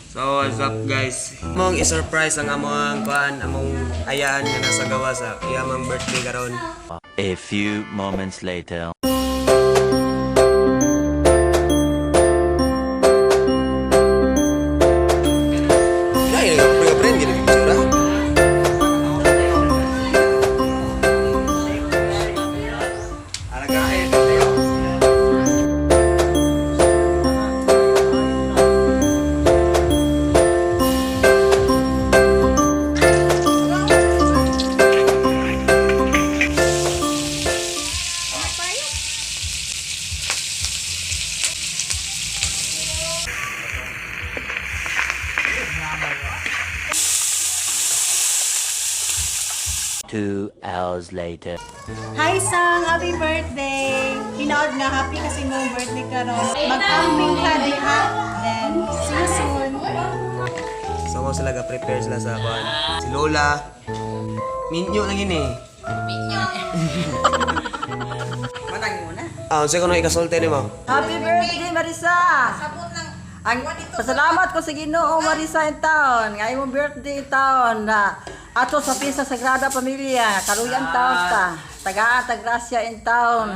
So what's up guys? Among i-surprise ang among ayaan nga nasa gawa sa iyamang birthday karon. A few moments later. Two hours later. Hi Sang! Happy birthday! Hinaod nga happy kasi mong birthday ka ron. Mag-camping ka diha. Then, see you soon! So mo sila ga-prepare sila sa kuan. Si Lola. Minyo na gini. Minyo. Manang muna. Unsa ko na ikasulti nimo? Happy birthday, Marisa! Sabot ng Pasalamat ko sa Ginoo, Marisa, yung taon. Ngayon mo birthday taon na ato sa Pisa Sagrada Pamilya. Karuyan taon ta. Tagaan, tagrasya yung taon.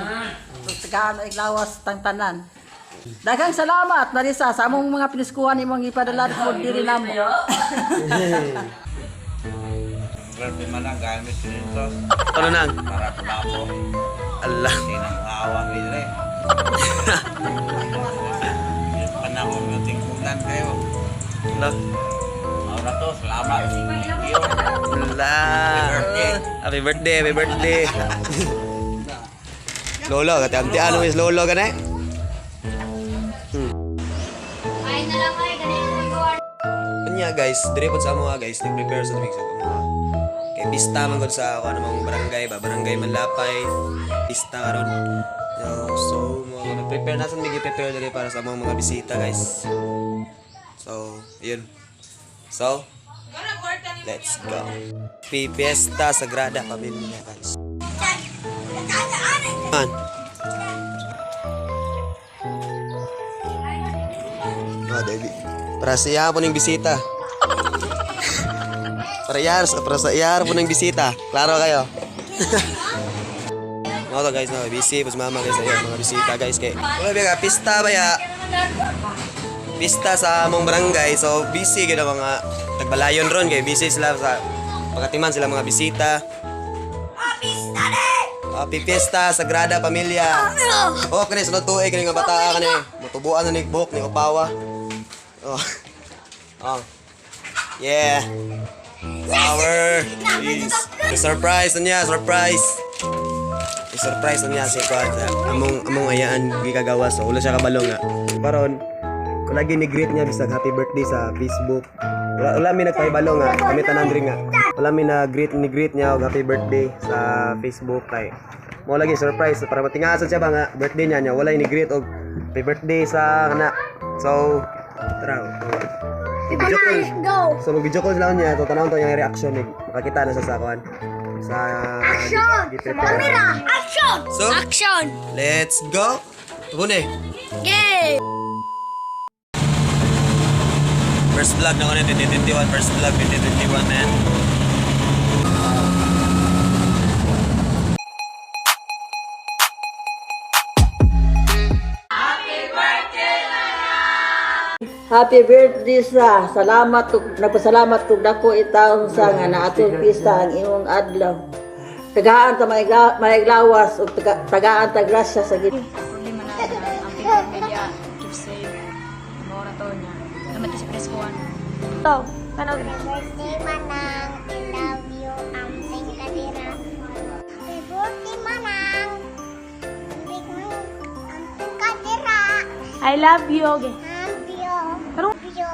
Tagaan, iglawas, tangtanan. Daghang salamat, Marisa, sa among mga piniskuhan imong ipadala ko diri namo. Grabe man ang gamit nito Ano nang? para kulabo. Allah. Hindi nang awang nila eh. Panahon ng tingkulan kayo. Allah. Ahora to, salamat. Thank you. Allah. Happy birthday, happy birthday. Lolo, kati ano is lolo ka na eh? ay na lang kayo ganito. Kanya guys, dire po sa mga guys, nag-prepare sa tumig sa mga. Kay pista man gud sa ako namang barangay ba, barangay Manlapay, pista karon. So mo nag-prepare na sa prepare dali para sa mga bisita guys. So, yun. So, let's go. Fiesta Sagrada Pamilya guys. Man. Oh, Debbie. Para sa iya po ng bisita. Para sa iya po ng bisita. Klaro kayo. Mga to guys, no, busy. Pas mama guys, ayun, mga bisita guys. Kay, wala ba pista ba ya? Pista sa among barangay. So, busy gina mga tagbalayon ron. Kay, busy sila sa pagkatiman sila mga bisita. Happy Fiesta Sagrada Pamilya. Oh, kani sunod tuig kani nga bata kani. Mutubuan na ni buhok ni Opawa. Oh. Oh. Yeah. Flower. Please. Surprise niya, surprise. I-surprise niya si Quad. Among ayaan gigagawa so ulo siya kabalo nga. Karon ko lagi ni greet niya bisag happy birthday sa Facebook. Wala mi nagpaibalo nga, kami tanan diri nga. Wala mi na greet niya og happy birthday sa Facebook kay mo lagi surprise para matingasan siya ba nga birthday niya wala ni greet og happy birthday sa kana. So, tara. I-video call. So mag-video call lang niya, to tanawon to yung reaction ni makakita na sa kuan. Sa Action! Camera! Action! So, Action! let's go. Tubune. Game! First vlog na ko na 2021, first vlog 2021 man. Happy birthday sa salamat kog nagpasalamat kog dako itaon sa nga naatong pista ang imong adlaw. Tagaan ta maiglawas ug tagaan ta grasya sa Ginoo. Problema na ang Pilipinas media to save. Mora to niya. Naman sa preskuhan. Ito, kanang Birthday Manang, I love you, amping kadira. Happy birthday Manang, amping kadira. I love you. Okay. Love you,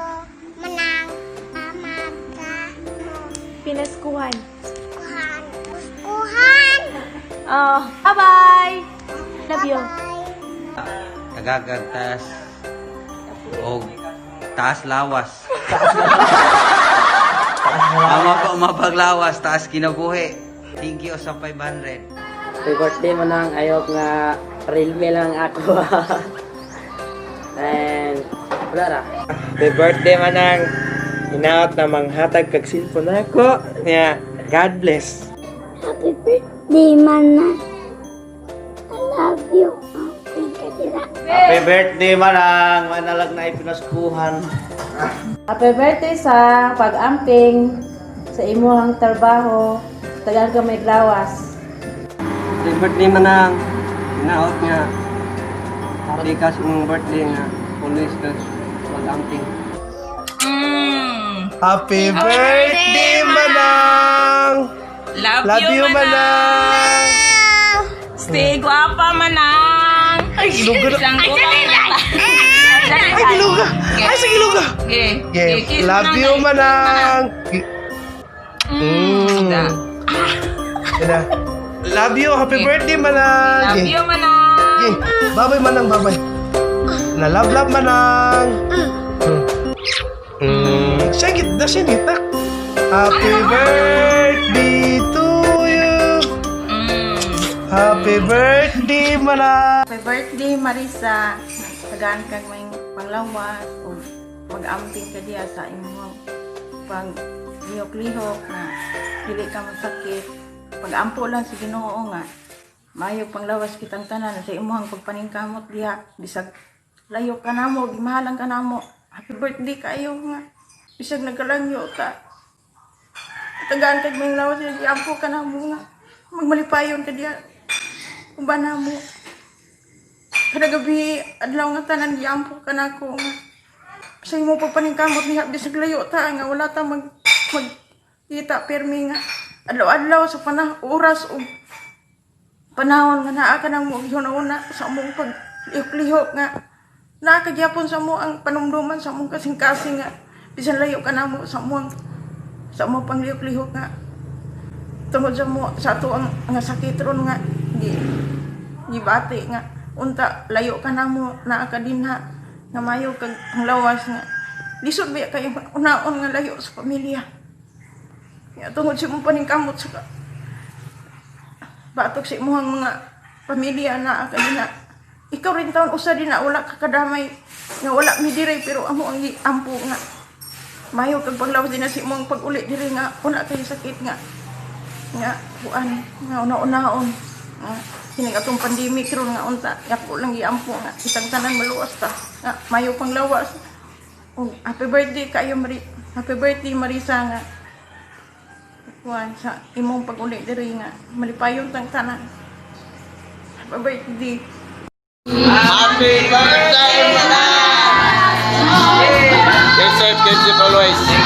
Manang, amat ka mo. Pinaskuhan. Kuhan, kuskuhan. Oh, bye-bye. Love you. Bye. Tagagagtas. O taas lawas. Mama ko mapaglawas, taas kinabuhi. Thank you sa 500. Happy birthday mo nang ayok nga real me lang ako. And wala ra. Happy birthday manang. Inaot na manghatag kag cellphone nako. Nya, God bless. Happy birthday, Manang. I love you, Amping Kadira. Happy birthday manang, manalag na ipinaskuhan. Happy birthday sa pag-amping sa imuhang trabaho. Tagal ka may lawas. Happy birthday manang. Inaot nga. Happy ka sa imong birthday nga. Always ka mag-amping. Happy birthday, Manang! Love you, Manang! Stay guwapa, Manang! Ay, giluga na! Ay, Ay, giluga! Ay, sa giluga! Okay. Love you, Manang! Love you! Happy birthday, Manang! Love you, Manang! Babay, Manang, babay! Love, Manang! Singit na sinita! Happy birthday to you! Happy birthday, Manang! Happy birthday, Marisa. Tagaan kang may panglawas o mag-amping ka diya sa imong pag lihok-lihok na dili ka masakit. Pag-ampo lang sa Ginoo nga. Mayo panglawas kitang tanan sa imong pagpaningkamot diha. Bisag layo ka namo, gimahalan ka namo. Happy birthday kayo nga. Bisag nagkalangyo ka. Tagaan kag may lawas diha, giampo ka namo nga. Magmalipayon ka diya. Uban namo. Kada gabi, adlaw nga tanan, giampo ka na ako nga. Sa imo pagpaningkamot niya, bisag layo ta, nga wala ta kita permi nga. Adlaw-adlaw sa oras o panahon nga naa ka nang mo una sa among paglihok-lihok nga. Naa ka gyapon sa mo ang panumduman sa among kasing-kasing nga. Bisan layo ka na mo sa among panglihok-lihok nga. Tungod sa mo, sa ato ang sakit ron nga, gibati nga. Unta, layo ka na mo, naa ka din ha, nga mayo kag ang lawas nga. Lisod ba kayo unaon nga layo sa pamilya. Nga tungod sa mong paningkamot sa batok sa imuhang mga pamilya naa ka din ha. Ikaw rin taon usa din na wala ka kadamay, nga wala mi dire pero amo ang ampo nga. Mayo kag paglawas din na si imong pag-uli dire nga wala kayo sakit nga. Nga kuan nga una-unaon. Kini atong pandemic ron nga unta yako lang giampo nga isang tanan maluwas ta nga mayo pang lawas. Happy birthday kayo Happy birthday Marisa nga kuan sa imong pag-uli diri nga malipayon tang tanan. Happy birthday. Happy birthday, Manang! Keep safe always.